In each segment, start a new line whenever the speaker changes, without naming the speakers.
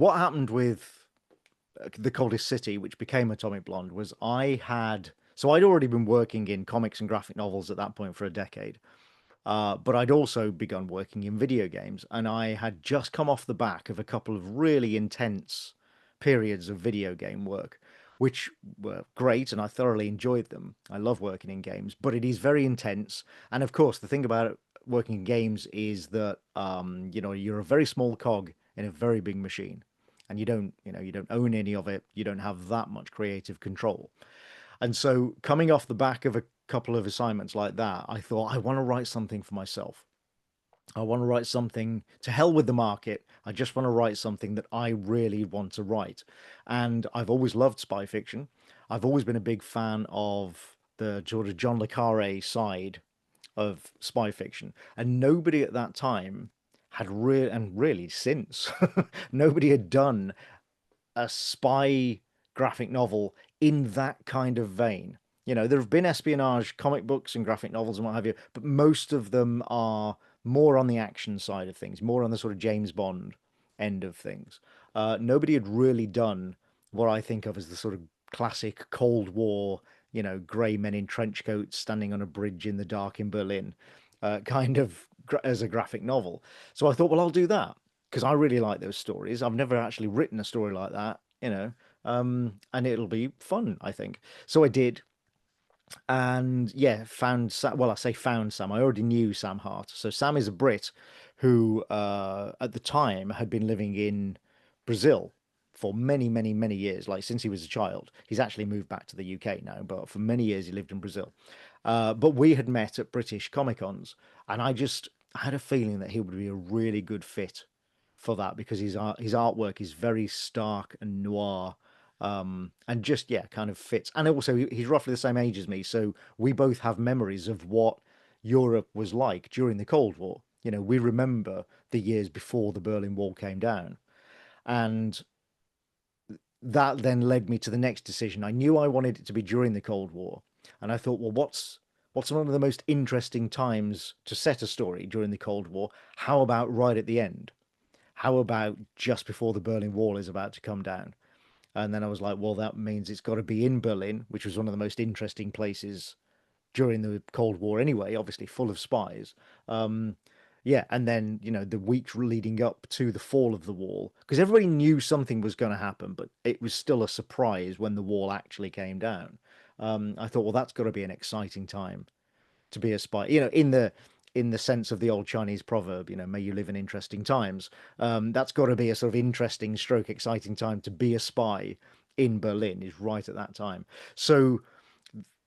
what happened with the Coldest City, which became Atomic Blonde, was I'd already been working in comics and graphic novels at that point for a decade. But I'd also begun working in video games, and I had just come off the back of a couple of really intense periods of video game work, which were great, and I thoroughly enjoyed them. I love working in games, but it is very intense. And of course, the thing about working in games is that you're a very small cog in a very big machine, and you don't own any of it. You don't have that much creative control. And so, coming off the back of a couple of assignments like that, I thought, I want to write something for myself. I want to write something to hell with the market. I just want to write something that I really want to write. And I've always loved spy fiction. I've always been a big fan of the sort of John le Carre side of spy fiction. And nobody at that time had and really since, nobody had done a spy graphic novel in that kind of vein. There have been espionage comic books and graphic novels and what have you, but most of them are more on the action side of things, more on the sort of James Bond end of things. Nobody had really done what I think of as the sort of classic Cold War, grey men in trench coats standing on a bridge in the dark in Berlin, kind of as a graphic novel. So I thought, well, I'll do that because I really like those stories. I've never actually written a story like that, and it'll be fun, I think. So I did, and yeah, found Sam. Well, I say found Sam. I already knew Sam Hart. So Sam is a Brit who, at the time, had been living in Brazil for many, many, many years. Like since he was a child, he's actually moved back to the UK now, but for many years he lived in Brazil. But we had met at British Comic Cons, and I had a feeling that he would be a really good fit for that because his artwork is very stark and noir, and just yeah, kind of fits. And also, he's roughly the same age as me, so we both have memories of what Europe was like during the Cold War. We remember the years before the Berlin Wall came down, and that then led me to the next decision. I knew I wanted it to be during the Cold War, and I thought, well, what's one of the most interesting times to set a story during the Cold War? How about right at the end? How about just before the Berlin Wall is about to come down? And then I was like, well, that means it's got to be in Berlin, which was one of the most interesting places during the Cold War anyway, obviously full of spies. Yeah, and then, the weeks leading up to the fall of the wall, because everybody knew something was going to happen, but it was still a surprise when the wall actually came down. I thought, well, that's got to be an exciting time to be a spy. In the sense of the old Chinese proverb, may you live in interesting times. That's got to be a sort of interesting stroke exciting time to be a spy in Berlin is right at that time. So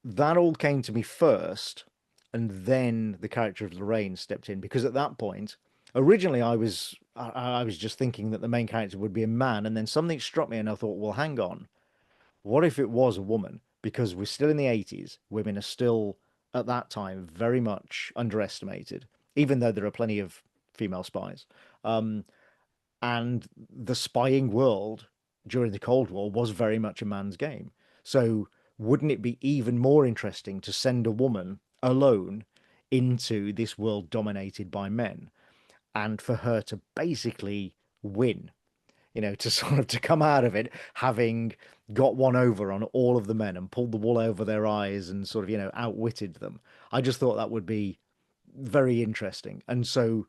that all came to me first, and then the character of Lorraine stepped in because at that point, originally I was just thinking that the main character would be a man, and then something struck me, and I thought, well, hang on, what if it was a woman? Because we're still in the 80s. Women are still, at that time, very much underestimated, even though there are plenty of female spies. Um, and the spying world during the Cold War was very much a man's game. So wouldn't it be even more interesting to send a woman alone into this world dominated by men and for her to basically win? To sort of to come out of it having got one over on all of the men and pulled the wool over their eyes and sort of, outwitted them. I just thought that would be very interesting. And so,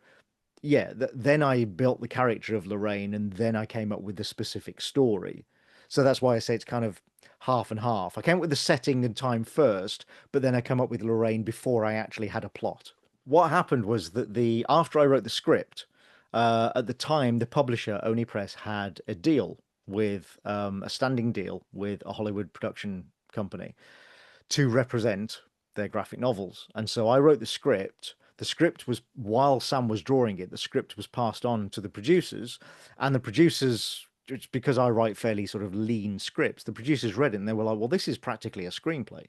yeah, then I built the character of Lorraine and then I came up with the specific story. So that's why I say it's kind of half and half. I came up with the setting and time first, but then I come up with Lorraine before I actually had a plot. What happened was that the after I wrote the script, at the time, the publisher, Oni Press, had a deal with a standing deal with a Hollywood production company to represent their graphic novels. And so I wrote the script. The script was, while Sam was drawing it, the script was passed on to the producers, and the producers, it's because I write fairly sort of lean scripts, the producers read it and they were like, well, this is practically a screenplay.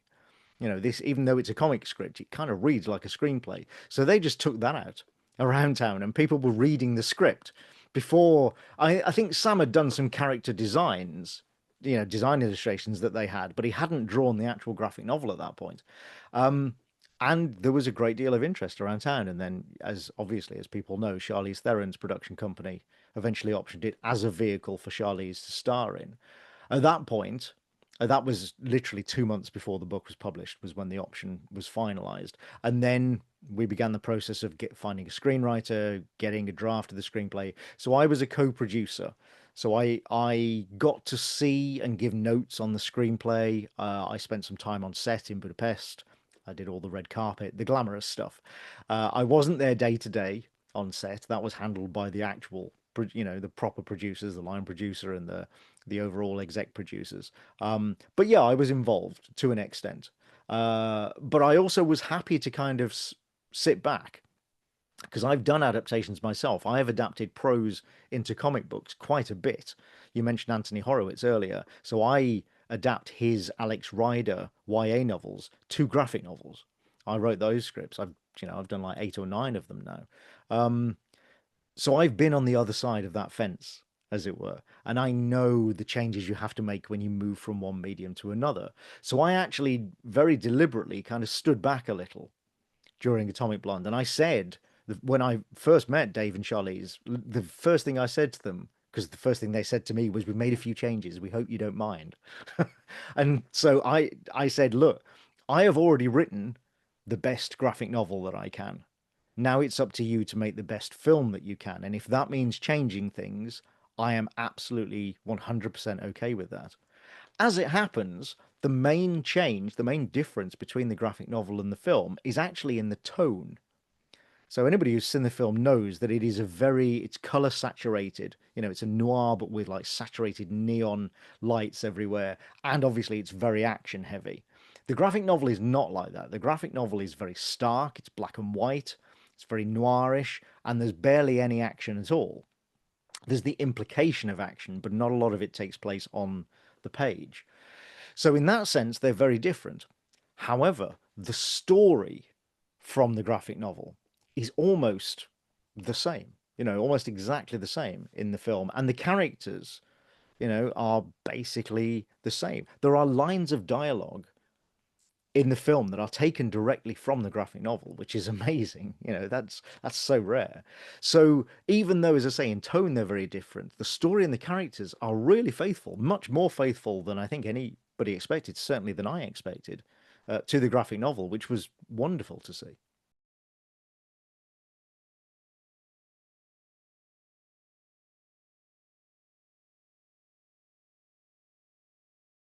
This, even though it's a comic script, it kind of reads like a screenplay. So they just took that out around town, and people were reading the script before. I think Sam had done some character designs, design illustrations that they had, but he hadn't drawn the actual graphic novel at that point. And there was a great deal of interest around town. And then, as obviously as people know, Charlize Theron's production company eventually optioned it as a vehicle for Charlize to star in. At that point, that was literally 2 months before the book was published, was when the option was finalized. And then we began the process of finding a screenwriter, getting a draft of the screenplay. So I was a co-producer. So I got to see and give notes on the screenplay. I spent some time on set in Budapest. I did all the red carpet, the glamorous stuff. I wasn't there day to day on set. That was handled by the actual, the proper producers, the line producer, and the overall exec producers. But yeah, I was involved to an extent. But I also was happy to kind of sit back because I've done adaptations myself. I have adapted prose into comic books quite a bit. You mentioned Anthony Horowitz earlier, so I adapt his Alex Rider YA novels to graphic novels. I wrote those scripts. I've done like 8 or 9 of them now. Um, so I've been on the other side of that fence, as it were, and I know the changes you have to make when you move from one medium to another. So I actually very deliberately kind of stood back a little during Atomic Blonde. And I said, when I first met Dave and Charlize, the first thing I said to them, because the first thing they said to me was, "We've made a few changes. We hope you don't mind." And so I said, "Look, I have already written the best graphic novel that I can. Now it's up to you to make the best film that you can. And if that means changing things, I am absolutely 100% okay with that." As it happens, the main change, the main difference between the graphic novel and the film is actually in the tone. So anybody who's seen the film knows that it's color saturated. It's a noir, but with like saturated neon lights everywhere. And obviously it's very action heavy. The graphic novel is not like that. The graphic novel is very stark. It's black and white. It's very noirish, and there's barely any action at all. There's the implication of action, but not a lot of it takes place on the page. So in that sense, they're very different. However, the story from the graphic novel is almost the same, almost exactly the same in the film. And the characters, are basically the same. There are lines of dialogue in the film that are taken directly from the graphic novel, which is amazing. That's so rare. So even though, as I say, in tone they're very different, the story and the characters are really faithful, much more faithful than I think anybody expected, certainly than I expected, to the graphic novel, which was wonderful to see.